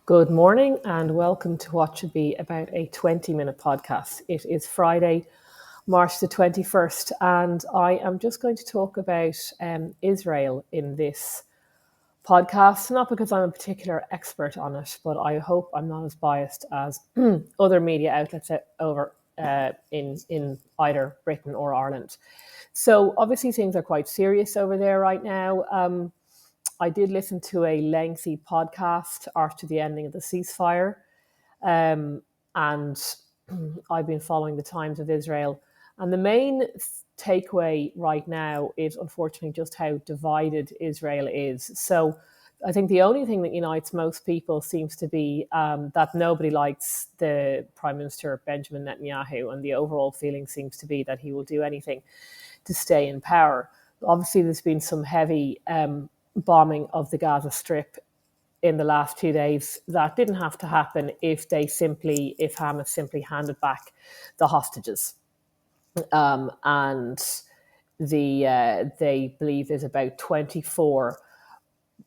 Good morning and welcome to what should be about a 20-minute podcast. It is Friday, March the 21st, and I am just going to talk about Israel in this podcast, not because I'm a particular expert on it, but I hope I'm not as biased as other media outlets over in either Britain or Ireland. So obviously things are quite serious over there right now. I did listen to a lengthy podcast after the ending of the ceasefire, and I've been following the Times of Israel. And the main takeaway right now is unfortunately just how divided Israel is. So I think the only thing that unites most people seems to be that nobody likes the Prime Minister Benjamin Netanyahu, and the overall feeling seems to be that he will do anything to stay in power. Obviously, there's been some heavy bombing of the Gaza Strip in the last 2 days. That didn't have to happen if Hamas simply handed back the hostages. And they believe there's about 24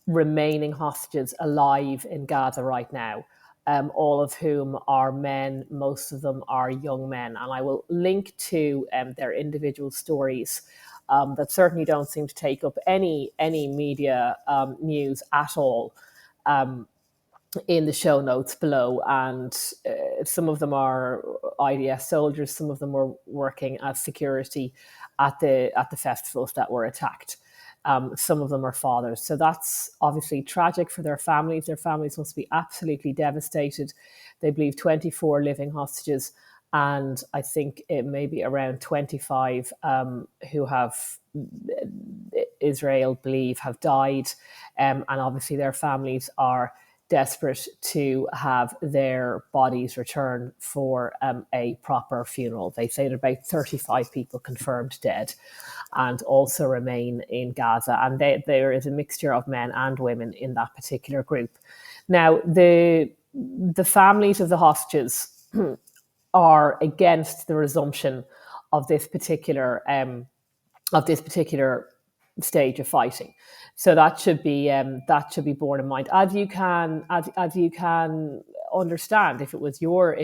remaining hostages alive in Gaza right now, all of whom are men. Most of them are young men. And I will link to their individual stories that certainly don't seem to take up any media news at all in the show notes below. And some of them are IDF soldiers, some of them were working as security at the festivals that were attacked. Some of them are fathers. So that's obviously tragic for their families. Their families must be absolutely devastated. They believe 24 living hostages, and I think it may be around 25 who have Israel believe have died. And obviously their families are desperate to have their bodies returned for a proper funeral. They say that about 35 people confirmed dead and also remain in Gaza. And there is a mixture of men and women in that particular group. Now, the families of the hostages are against the resumption of this particular stage of fighting. So that should be borne in mind, as you can understand. If it was your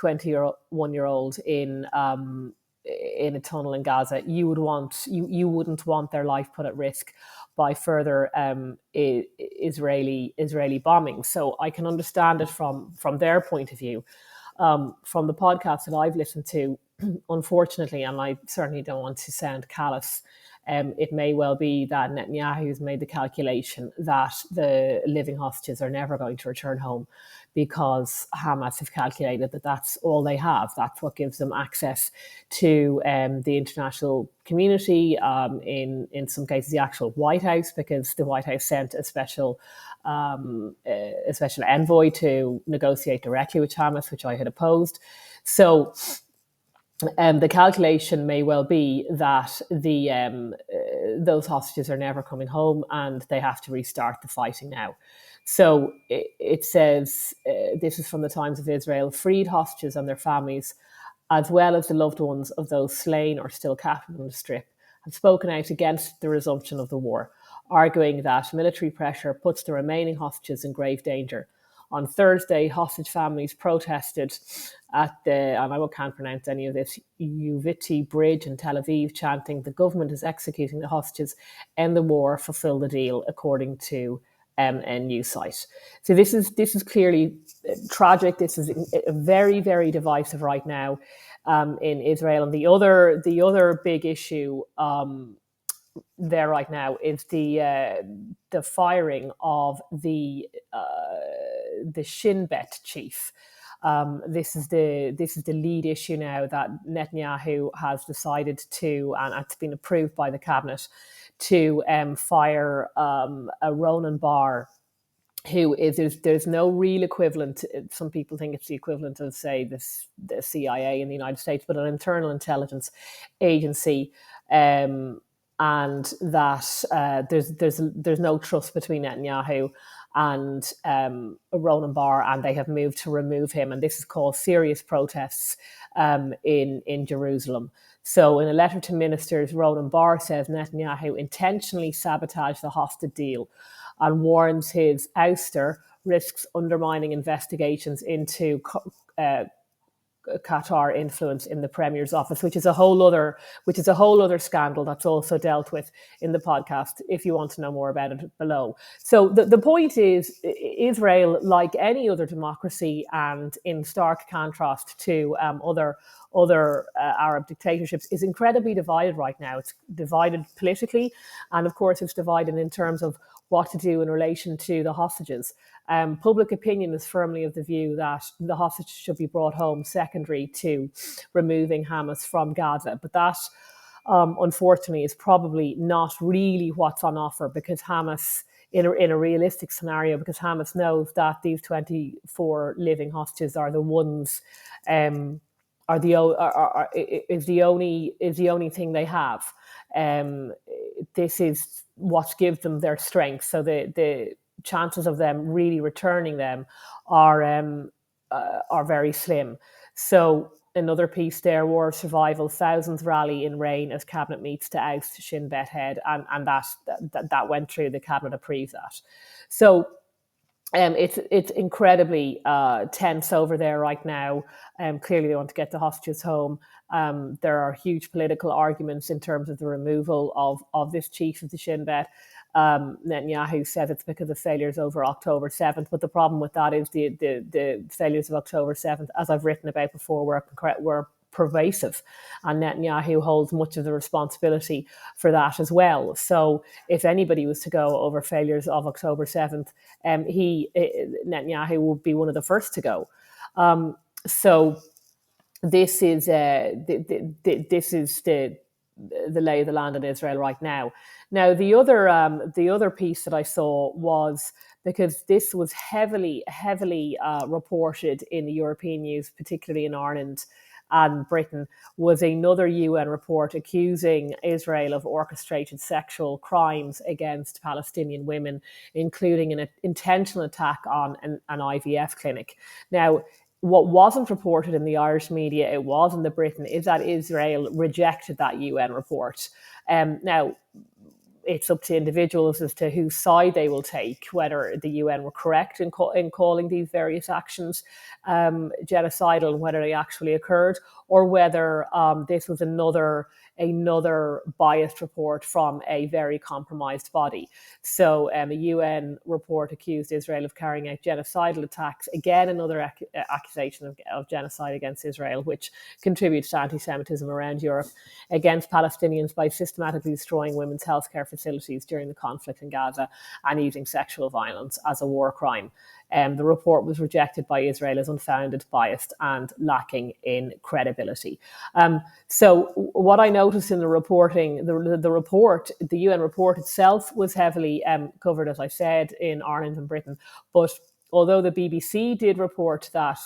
21-year-old in a tunnel in Gaza, you wouldn't want their life put at risk by further Israeli bombing. So I can understand it from their point of view. From the podcast that I've listened to, unfortunately, and I certainly don't want to sound callous, it may well be that Netanyahu's made the calculation that the living hostages are never going to return home, because Hamas have calculated that that's all they have. That's what gives them access to the international community, in some cases the actual White House, because the White House sent a special envoy to negotiate directly with Hamas, which I had opposed. So the calculation may well be that those hostages are never coming home, and they have to restart the fighting now. So it says, this is from the Times of Israel: freed hostages and their families, as well as the loved ones of those slain or still captured on the Strip, have spoken out against the resumption of the war, arguing that military pressure puts the remaining hostages in grave danger. On Thursday, hostage families protested at and I can't pronounce any of this, Uviti Bridge in Tel Aviv, chanting, "The government is executing the hostages, end the war, fulfill the deal," according to a news site. So this is clearly tragic. This is very, very divisive right now in Israel. And the other big issue there right now is the firing of the Shin Bet chief. This is the lead issue now that Netanyahu has decided to, and it's been approved by the cabinet, to fire a Ronan Bar, who is there's no real equivalent. Some people think it's the equivalent of, say, the CIA in the United States, but an internal intelligence agency. And that there's no trust between Netanyahu and Ronan Bar, and they have moved to remove him. And this has caused serious protests in Jerusalem. So in a letter to ministers, Ronan Bar says Netanyahu intentionally sabotaged the hostage deal and warns his ouster, risks undermining investigations into Qatar influence in the Premier's office, which is a whole other scandal that's also dealt with in the podcast, if you want to know more about it below. So the point is, Israel, like any other democracy, and in stark contrast to other Arab dictatorships, is incredibly divided right now. It's divided politically, and of course it's divided in terms of what to do in relation to the hostages. Public opinion is firmly of the view that the hostages should be brought home, secondary to removing Hamas from Gaza. But that, unfortunately, is probably not really what's on offer, because Hamas, in a realistic scenario, because Hamas knows that these 24 living hostages are the ones, is the only thing they have. This is what gives them their strength. So the chances of them really returning them are very slim. So another piece there: war of survival. Thousands rally in rain as cabinet meets to oust Sinn Bet head, and that went through. The cabinet approved that. So it's incredibly tense over there right now. Clearly, they want to get the hostages home. There are huge political arguments in terms of the removal of this chief of the Sinn Bet. Netanyahu said it's because of failures over October 7th, but the problem with that is the failures of October 7th, as I've written about before, were pervasive, and Netanyahu holds much of the responsibility for that as well. So if anybody was to go over failures of October 7th, Netanyahu would be one of the first to go. So this is this is the lay of the land in Israel right now. Now, the other piece that I saw was, because this was heavily reported in the European news, particularly in Ireland and Britain, was another UN report accusing Israel of orchestrated sexual crimes against Palestinian women, including an intentional attack on an IVF clinic. Now, what wasn't reported in the Irish media, it was in the Britain, is that Israel rejected that UN report. Now, it's up to individuals as to whose side they will take, whether the UN were correct in calling these various actions genocidal and whether they actually occurred, or whether this was another biased report from a very compromised body. So a UN report accused Israel of carrying out genocidal attacks. Again, another accusation of genocide against Israel, which contributes to anti-Semitism around Europe, against Palestinians by systematically destroying women's healthcare facilities during the conflict in Gaza and using sexual violence as a war crime. The report was rejected by Israel as unfounded, biased, and lacking in credibility. So what I noticed in the reporting, the UN report itself was heavily covered, as I said, in Ireland and Britain. But although the BBC did report that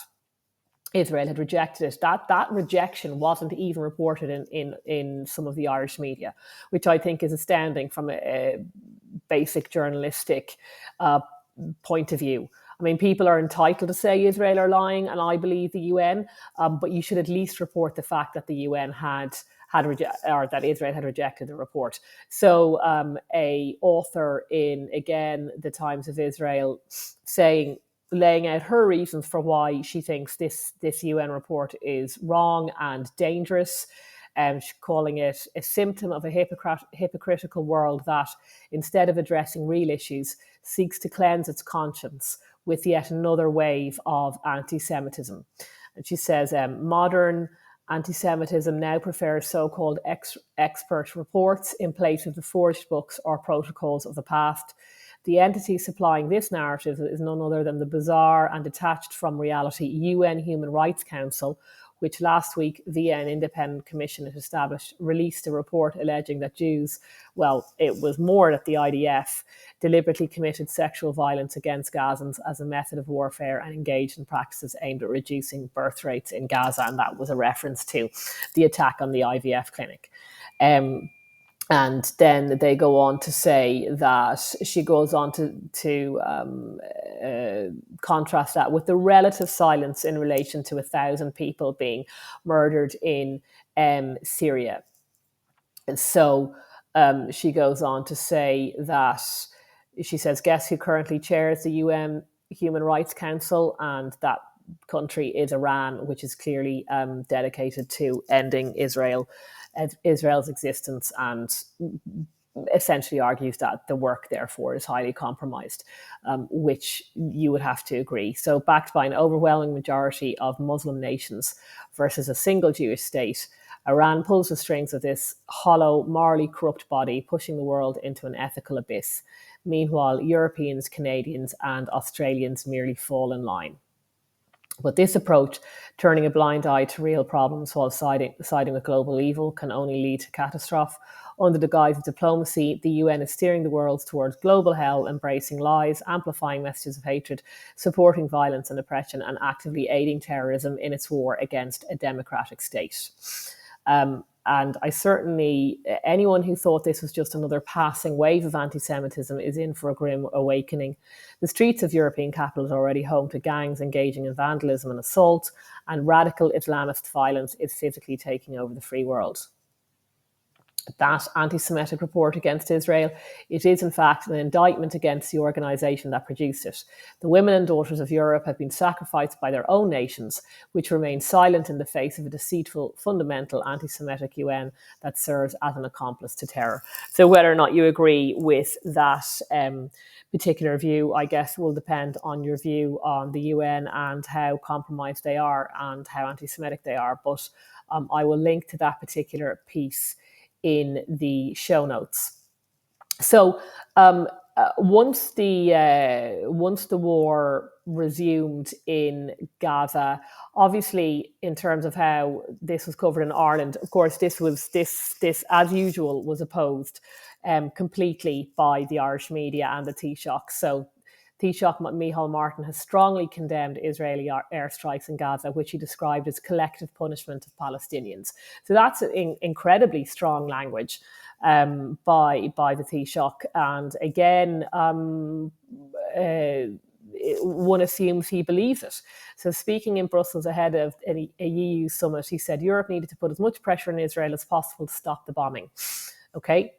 Israel had rejected it, that rejection wasn't even reported in some of the Irish media, which I think is astounding from a basic journalistic point of view. I mean, people are entitled to say Israel are lying, and I believe the UN, but you should at least report the fact that the UN that Israel had rejected the report. So a author in, again, the Times of Israel, laying out her reasons for why she thinks this UN report is wrong and dangerous, calling it a symptom of a hypocritical world that, instead of addressing real issues, seeks to cleanse its conscience with yet another wave of anti-Semitism. And she says, modern anti-Semitism now prefers so-called expert reports in place of the forged books or protocols of the past. The entity supplying this narrative is none other than the bizarre and detached from reality UN Human Rights Council, which last week, via an independent commission it established, released a report alleging that Jews, well, it was more that the IDF deliberately committed sexual violence against Gazans as a method of warfare and engaged in practices aimed at reducing birth rates in Gaza. And that was a reference to the attack on the IVF clinic. And then they go on to say that she goes on to contrast that with the relative silence in relation to 1,000 people being murdered in Syria. And so she goes on to say that, she says, guess who currently chairs the UN Human Rights Council, and that country is Iran, which is clearly dedicated to ending Israel's existence, and essentially argues that the work, therefore, is highly compromised, which you would have to agree. So, backed by an overwhelming majority of Muslim nations versus a single Jewish state, Iran pulls the strings of this hollow, morally corrupt body, pushing the world into an ethical abyss. Meanwhile, Europeans, Canadians, and Australians merely fall in line. But this approach, turning a blind eye to real problems while siding with global evil, can only lead to catastrophe. Under the guise of diplomacy, the UN is steering the world towards global hell, embracing lies, amplifying messages of hatred, supporting violence and oppression, and actively aiding terrorism in its war against a democratic state. And I certainly, anyone who thought this was just another passing wave of anti-Semitism is in for a grim awakening. The streets of European capitals are already home to gangs engaging in vandalism and assault, and radical Islamist violence is physically taking over the free world. That anti-Semitic report against Israel, it is in fact an indictment against the organisation that produced it. The women and daughters of Europe have been sacrificed by their own nations, which remain silent in the face of a deceitful, fundamental anti-Semitic UN that serves as an accomplice to terror. So whether or not you agree with that particular view, I guess, will depend on your view on the UN and how compromised they are and how anti-Semitic they are. But I will link to that particular piece in the show notes. So once the war resumed in Gaza, obviously in terms of how this was covered in Ireland, of course this as usual was opposed completely by the Irish media and the Taoiseach. So Taoiseach Micheál Martin has strongly condemned Israeli airstrikes in Gaza, which he described as collective punishment of Palestinians. So that's incredibly strong language by the Taoiseach. And again, one assumes he believes it. So speaking in Brussels ahead of a EU summit, he said Europe needed to put as much pressure on Israel as possible to stop the bombing. Okay.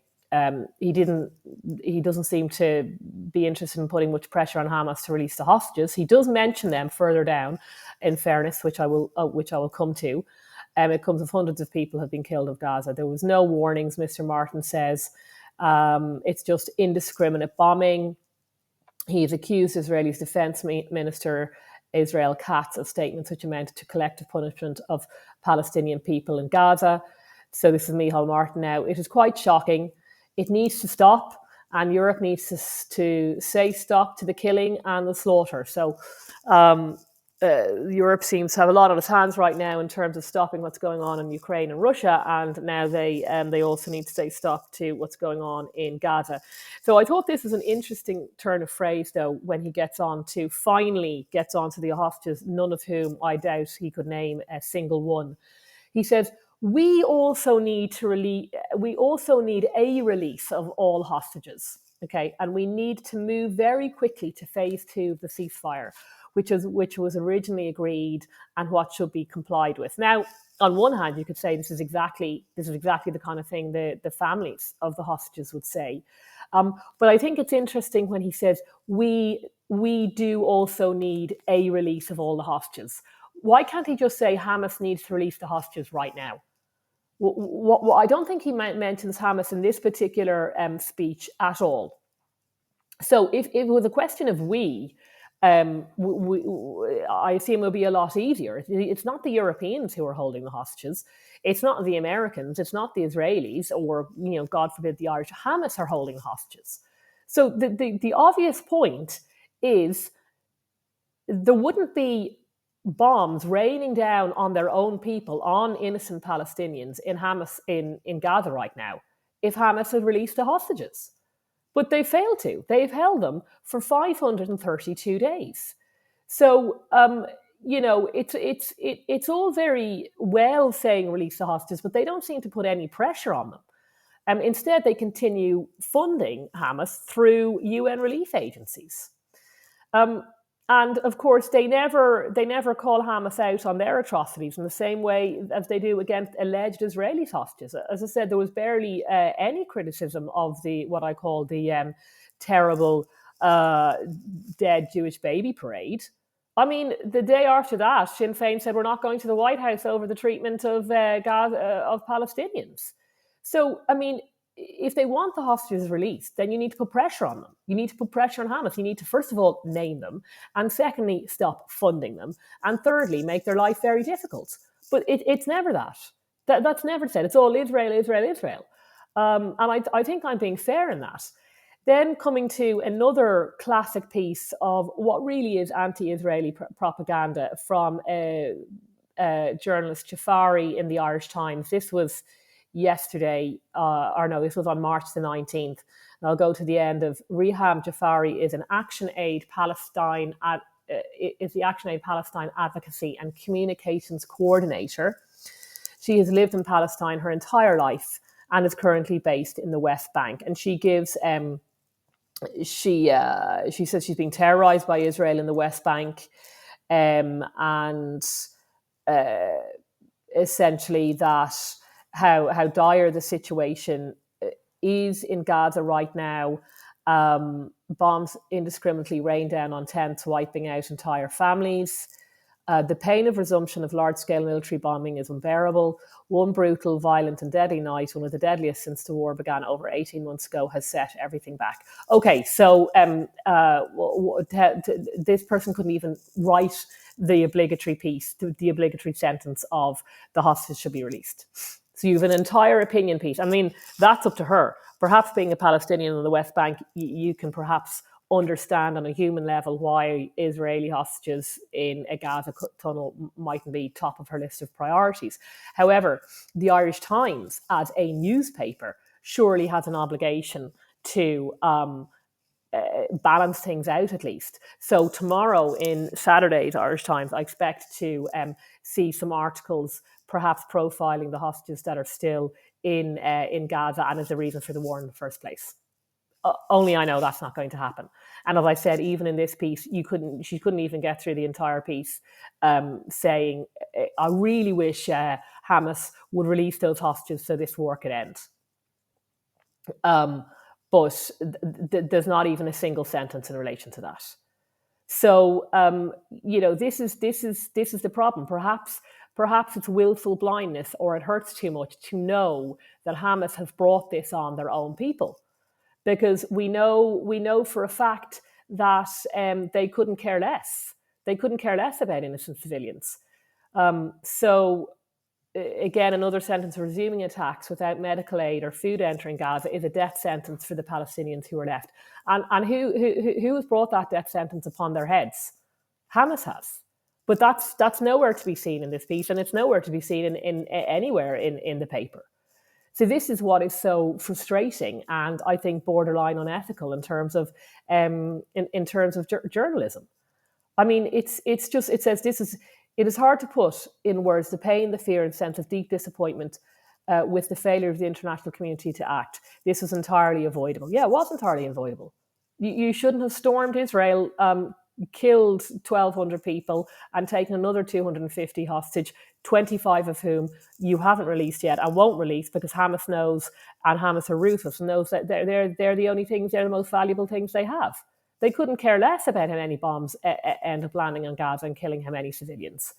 He doesn't seem to be interested in putting much pressure on Hamas to release the hostages. He does mention them further down, in fairness, which I will come to. It comes of hundreds of people have been killed in Gaza. There was no warnings, Mr. Martin says. It's just indiscriminate bombing. He has accused Israel's defense minister, Israel Katz, of statements which amounted to collective punishment of Palestinian people in Gaza. So this is Micheál Martin now. It is quite shocking. It needs to stop, and Europe needs to say stop to the killing and the slaughter. So Europe seems to have a lot on its hands right now in terms of stopping what's going on in Ukraine and Russia, and now they also need to say stop to what's going on in Gaza. So I thought this was an interesting turn of phrase, though, when he finally gets on to the hostages, none of whom I doubt he could name a single one. He says, we also need a release of all hostages, okay? And we need to move very quickly to phase 2 of the ceasefire, which was originally agreed and what should be complied with. Now, on one hand, you could say this is exactly the kind of thing the families of the hostages would say. But I think it's interesting when he says we do also need a release of all the hostages. Why can't he just say Hamas needs to release the hostages right now? I don't think he mentions Hamas in this particular speech at all. So if it was a question of I assume it would be a lot easier. It's not the Europeans who are holding the hostages. It's not the Americans. It's not the Israelis, or God forbid, the Irish. Hamas are holding hostages. So the obvious point is there wouldn't be bombs raining down on their own people, on innocent Palestinians in Hamas in Gaza right now, if Hamas had released the hostages. But they failed to. They've held them for 532 days. So it's all very well saying release the hostages, but they don't seem to put any pressure on them. Instead, they continue funding Hamas through UN relief agencies. And of course, they never call Hamas out on their atrocities in the same way as they do against alleged Israeli hostages. As I said, there was barely any criticism of what I call the terrible uh, dead Jewish baby parade. I mean, the day after that, Sinn Féin said we're not going to the White House over the treatment of of Palestinians. So, I mean, if they want the hostages released, then you need to put pressure on them. You need to put pressure on Hamas. You need to, first of all, name them, and secondly, stop funding them, and thirdly, make their life very difficult. But it's never that. That's never said. It's all Israel, Israel, Israel. And I think I'm being fair in that. Then coming to another classic piece of what really is anti-Israeli propaganda from journalist Jafari in the Irish Times. This was yesterday, or no, this was on March the 19th. And I'll go to the end of Riham Jafari is an Action Aid Palestine is the Action Aid Palestine Advocacy and Communications Coordinator. She has lived in Palestine her entire life and is currently based in the West Bank. And she gives she says she's being terrorized by Israel in the West Bank, and essentially that how dire the situation is in Gaza right now. Bombs indiscriminately rain down on tents, wiping out entire families. The pain of resumption of large-scale military bombing is unbearable. One brutal, violent and deadly night, one of the deadliest since the war began over 18 months ago, has set everything back. Okay, so this person couldn't even write the obligatory piece, the obligatory sentence of the hostages should be released. So you have an entire opinion piece. I mean, that's up to her. Perhaps being a Palestinian in the West Bank, you can perhaps understand on a human level why Israeli hostages in a Gaza tunnel mightn't be top of her list of priorities. However, the Irish Times, as a newspaper, surely has an obligation to balance things out at least. So tomorrow in Saturday's Irish Times, I expect to see some articles perhaps profiling the hostages that are still in Gaza and as a reason for the war in the first place. Only I know that's not going to happen. And as I said, even in this piece, she couldn't even get through the entire piece saying, I really wish Hamas would release those hostages so this war could end. But there's not even a single sentence in relation to that. So this is the problem. Perhaps it's willful blindness, or it hurts too much to know that Hamas have brought this on their own people. Because we know for a fact that they couldn't care less. They couldn't care less about innocent civilians. So again, another sentence: resuming attacks without medical aid or food entering Gaza is a death sentence for the Palestinians who are left. And who has brought that death sentence upon their heads? Hamas has. But that's nowhere to be seen in this piece, and it's nowhere to be seen in anywhere in the paper. So this is what is so frustrating, and I think borderline unethical in terms of journalism. I mean, it says it is hard to put in words the pain, the fear, and sense of deep disappointment with the failure of the international community to act. This was entirely avoidable. Yeah, it was entirely avoidable. You shouldn't have stormed Israel, killed 1,200 people and taken another 250 hostage, 25 of whom you haven't released yet and won't release because Hamas knows, and Hamas are ruthless, and knows that they're the only things, they're the most valuable things they have. They couldn't care less about how many bombs end up landing on Gaza and killing how many civilians.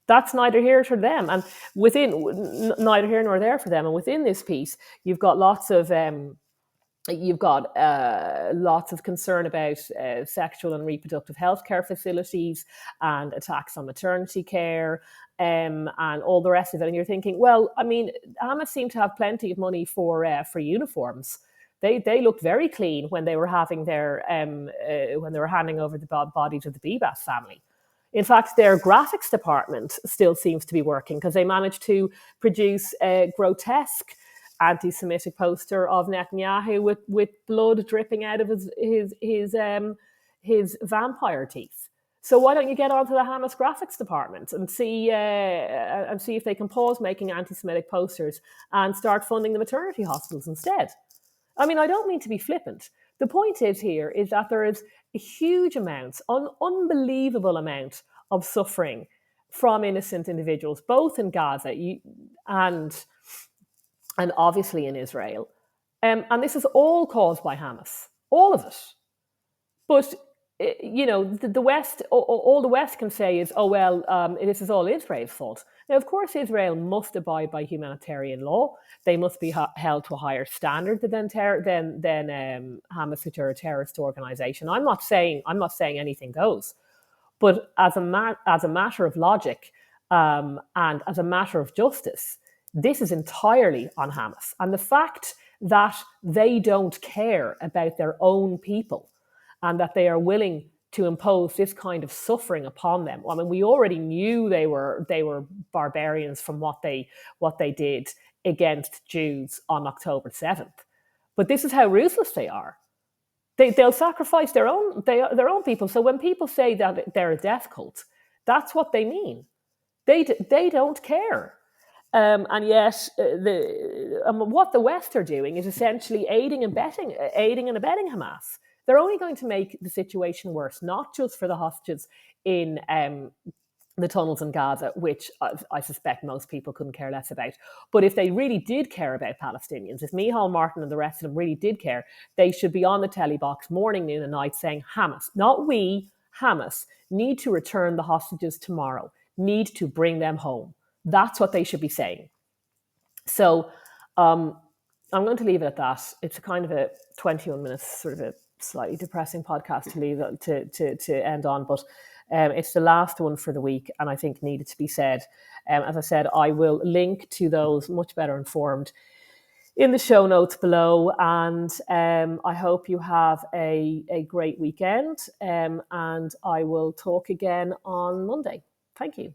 That's neither here nor them, and neither here nor there for them. And within this piece, you've got lots of concern about sexual and reproductive healthcare facilities and attacks on maternity care and all the rest of it. And you're thinking, well, I mean, Hamas seem to have plenty of money for uniforms. They looked very clean when they were having their when they were handing over the bodies of the Bibas family. In fact, their graphics department still seems to be working because they managed to produce a grotesque anti-Semitic poster of Netanyahu with blood dripping out of his vampire teeth. So why don't you get onto the Hamas graphics department and see if they can pause making anti-Semitic posters and start funding the maternity hospitals instead? I mean, I don't mean to be flippant. The point is that there is a huge amount, an unbelievable amount of suffering from innocent individuals, both in Gaza and obviously in Israel. And this is all caused by Hamas, all of it. But the West, all the West can say is, oh well, this is all Israel's fault. Now, of course, Israel must abide by humanitarian law. They must be held to a higher standard than Hamas, which are a terrorist organization. I'm not saying anything goes, but as a matter of logic, and as a matter of justice, this is entirely on Hamas. And the fact that they don't care about their own people and that they are willing to impose this kind of suffering upon them. I mean, we already knew they were barbarians from what they did against Jews on October 7th. But this is how ruthless they are. They'll sacrifice their own people. So when people say that they're a death cult, that's what they mean. They don't care. And yet, what the West are doing is essentially aiding and abetting Hamas. They're only going to make the situation worse, not just for the hostages in the tunnels in Gaza, which I suspect most people couldn't care less about. But if they really did care about Palestinians, if Micheál Martin and the rest of them really did care, they should be on the telly box morning, noon, and night saying, Hamas, not we, Hamas, need to return the hostages tomorrow, need to bring them home. That's what they should be saying. So I'm going to leave it at that. It's a kind of a 21 minutes, sort of a slightly depressing podcast to leave to end on, but it's the last one for the week, and I think needed to be said. As I said, I will link to those much better informed in the show notes below, and I hope you have a great weekend, and I will talk again on Monday. Thank you.